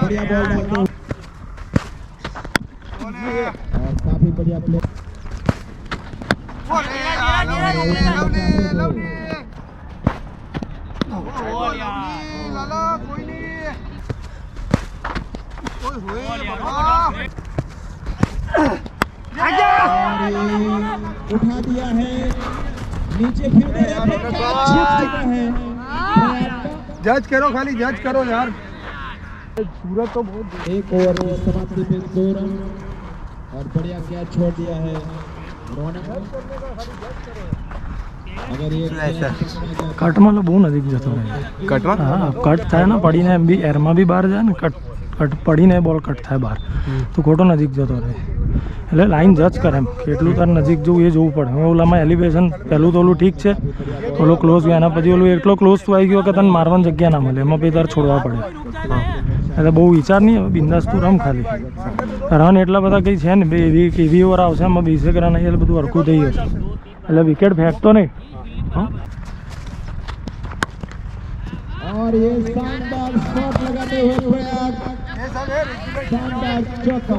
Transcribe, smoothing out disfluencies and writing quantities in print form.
बढ़िया बॉल डालते हुए काफी बढ़िया प्ले। उठा दिया है नीचे, फिर जज करो, खाली जज करो यार। सूरत तो बहुत एक ओवर की समाप्ति पे 2 रन और बढ़िया कैच छोड़ दिया है रौनक। अगर ये कट मतलब बहुत नजीक जतो है कट में हाँ कट થાય ને પડીને એમ બી એરમાં બી બહાર જાય ને કટ પડીને બોલ કટ થાય બહાર તો ખોટો નજીક જતો રહે એટલે લાઈન જજ કરે એમ કેટલું તાર નજીક જવું એ જોવું પડે હવે ઓલામાં એલિવેશન પહેલું તો ઓલું ઠીક છે ઓલો ક્લોઝ ગયો એના પછી ઓલું એટલો ક્લોઝ તું આવી ગયો કે તને મારવાની જગ્યા ના મળે એમાં પછી તાર છોડવા પડે એટલે બહુ વિચાર નહીં હવે બિંદાસ તું રમ ખાલી રન એટલા બધા કંઈ છે ને એવી ઓવર આવશે એમાં 20 રન એટલે બધું હરખું થઈ જશે એટલે વિકેટ ફેંકતો નહીં हाँ और ये शानदार शॉट लगाते हुए प्रयाग, शानदार चौका।